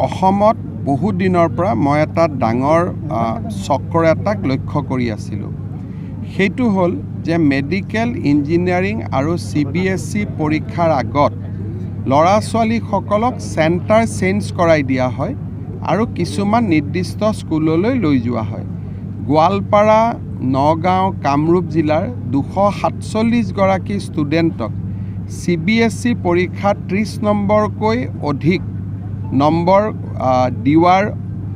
অসমত বহু দিনৰ পৰা মই এটা ডাঙৰ চক্ৰ এটাক লক্ষ্য কৰি আছিলোঁ। সেইটো হ'ল যে মেডিকেল ইঞ্জিনিয়াৰিং আৰু CBSE পৰীক্ষাৰ আগত ল'ৰা ছোৱালীসকলক চেণ্টাৰ চেঞ্জ কৰাই দিয়া হয় আৰু কিছুমান নিৰ্দিষ্ট স্কুললৈ লৈ যোৱা হয়। গোৱালপাৰা, নগাঁও, কামৰূপ জিলাৰ 247 গৰাকী ষ্টুডেণ্টক CBSE পৰীক্ষাত 30 নম্বৰকৈ অধিক নম্বৰ দিয়াৰ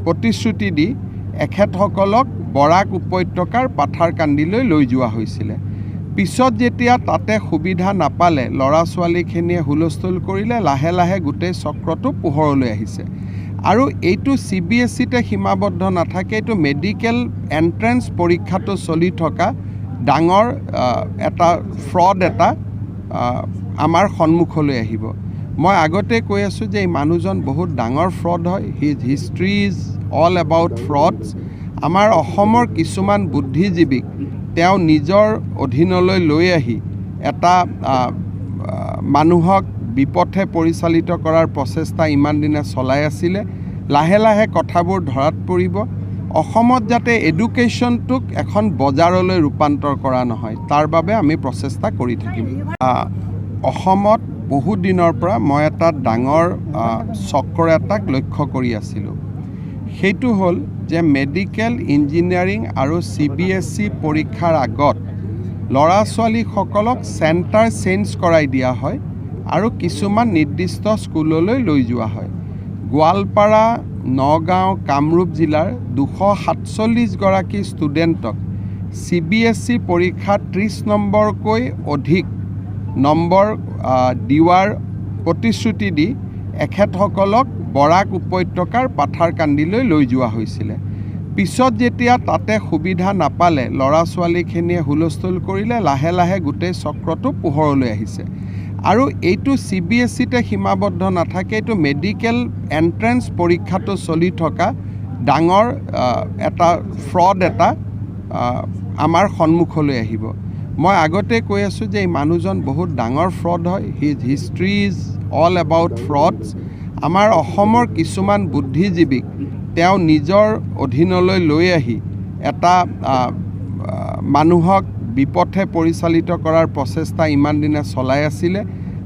প্ৰতিশ্ৰুতি দি এখেতসকলক বৰাক উপত্যকাৰ পাথাৰকান্দিলৈ লৈ যোৱা হৈছিলে। পিছত যেতিয়া তাতে সুবিধা নাপালে, ল'ৰা ছোৱালীখিনিয়ে হুলস্থুল কৰিলে, লাহে লাহে গোটেই চক্ৰটো পোহৰলৈ আহিছে। আৰু এইটো CBSEতে সীমাবদ্ধ নাথাকে, এইটো মেডিকেল এণ্ট্ৰেঞ্চ পৰীক্ষাটো চলি থকা ডাঙৰ এটা ফ্ৰড এটা আমাৰ সন্মুখলৈ আহিব। মই আগতে কৈ আছোঁ যে এই মানুহজন বহুত ডাঙৰ ফ্ৰড হয়। His history is all about frauds. আমাৰ অসমৰ কিছুমান বুদ্ধিজীৱীক তেওঁ নিজৰ অধীনলৈ লৈ আহি এটা মানুহক বিপথে পৰিচালিত কৰাৰ প্ৰচেষ্টা ইমান দিনে চলাই আছিলে। লাহে লাহে কথাবোৰ ধৰাত পৰিব। অসমত যাতে এডুকেশ্যনটোক এখন বজাৰলৈ ৰূপান্তৰ কৰা নহয়, তাৰ বাবে আমি প্ৰচেষ্টা কৰি থাকিম। অসমত বহু দিনৰ পৰা মই এটা ডাঙৰ চক্ৰ এটাক লক্ষ্য কৰি আছিলোঁ। সেইটো হ'ল যে মেডিকেল ইঞ্জিনিয়াৰিং আৰু CBSE পৰীক্ষাৰ আগত ল'ৰা ছোৱালীসকলক চেণ্টাৰ চেঞ্জ কৰাই দিয়া হয় আৰু কিছুমান নিৰ্দিষ্ট স্কুললৈ লৈ যোৱা হয়। গোৱালপাৰা, নগাঁও, কামৰূপ জিলাৰ 247 গৰাকী ষ্টুডেণ্টক CBSE পৰীক্ষাত 30 নম্বৰকৈ অধিক নম্বৰ দিয়াৰ প্ৰতিশ্ৰুতি দি এখেতসকলক বৰাক উপত্যকাৰ পাথাৰকান্দিলৈ লৈ যোৱা হৈছিলে। পিছত যেতিয়া তাতে সুবিধা নাপালে, ল'ৰা ছোৱালীখিনিয়ে হুলস্থুল কৰিলে, লাহে লাহে গোটেই চক্ৰটো পোহৰলৈ আহিছে। আৰু এইটো CBSEতে সীমাবদ্ধ নাথাকে, এইটো মেডিকেল এণ্ট্ৰেঞ্চ পৰীক্ষাটো চলি থকা ডাঙৰ এটা ফ্ৰড এটা আমাৰ সন্মুখলৈ আহিব। মই আগতে কৈ আছোঁ যে এই মানুহজন বহুত ডাঙৰ ফ্ৰড হয়। His history is all about frauds. আমাৰ অসমৰ কিছুমান বুদ্ধিজীৱীক তেওঁ নিজৰ অধীনলৈ লৈ আহি এটা মানুহক বিপথে পৰিচালিত কৰাৰ প্ৰচেষ্টা ইমান দিনে চলাই আছিলে।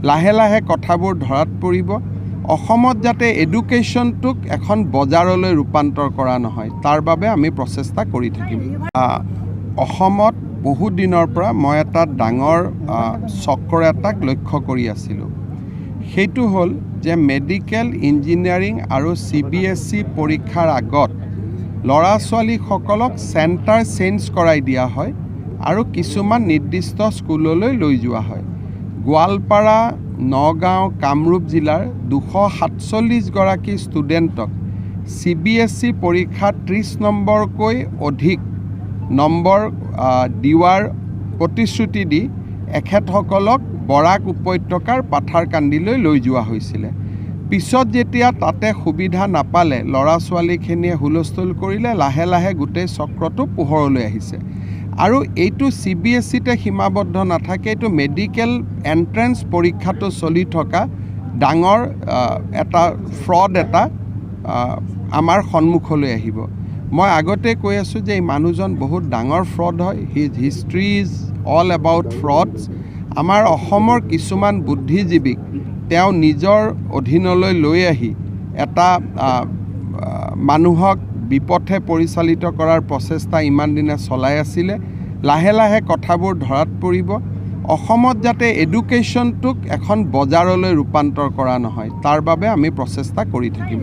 লাহে লাহে কথাবোৰ ধৰাত পৰিব। অসমত যাতে এডুকেশ্যনটোক এখন বজাৰলৈ ৰূপান্তৰ কৰা নহয়, তাৰ বাবে আমি প্ৰচেষ্টা কৰি থাকিম। অসমত বহু দিনৰ পৰা মই এটা ডাঙৰ চক্ৰ এটাক লক্ষ্য কৰি আছিলোঁ। সেইটো হ'ল যে মেডিকেল ইঞ্জিনিয়াৰিং আৰু CBSE পৰীক্ষাৰ আগত ল'ৰা ছোৱালীসকলক চেণ্টাৰ চেঞ্জ কৰাই দিয়া হয় আৰু কিছুমান নিৰ্দিষ্ট স্কুললৈ লৈ যোৱা হয়। গোৱালপাৰা, নগাঁও, কামৰূপ জিলাৰ 247 গৰাকী ষ্টুডেণ্টক CBSE পৰীক্ষাত 30 নম্বৰকৈ অধিক নম্বৰ দিয়াৰ প্ৰতিশ্ৰুতি দি এখেতসকলক বৰাক উপত্যকাৰ পাথাৰকান্দিলৈ লৈ যোৱা হৈছিলে। পিছত যেতিয়া তাতে সুবিধা নাপালে, ল'ৰা ছোৱালীখিনিয়ে হুলস্থুল কৰিলে, লাহে লাহে গোটেই চক্ৰটো পোহৰলৈ আহিছে। আৰু এইটো CBSEতে সীমাবদ্ধ নাথাকে, এইটো মেডিকেল এণ্ট্ৰেঞ্চ পৰীক্ষাটো চলি থকা ডাঙৰ এটা ফ্ৰড এটা আমাৰ সন্মুখলৈ আহিব। মই আগতে কৈ আছোঁ যে এই মানুহজন বহুত ডাঙৰ ফ্ৰড হয়। His history is all about frauds. আমাৰ অসমৰ কিছুমান বুদ্ধিজীৱীক তেওঁ নিজৰ অধীনলৈ লৈ আহি এটা মানুহক বিপথে পৰিচালিত কৰাৰ প্ৰচেষ্টা ইমান দিনে চলাই আছিলে। লাহে লাহে কথাবোৰ ধৰাত পৰিব। অসমত যাতে এডুকেশ্যনটোক এখন বজাৰলৈ ৰূপান্তৰ কৰা নহয়, তাৰ বাবে আমি প্ৰচেষ্টা কৰি থাকিম।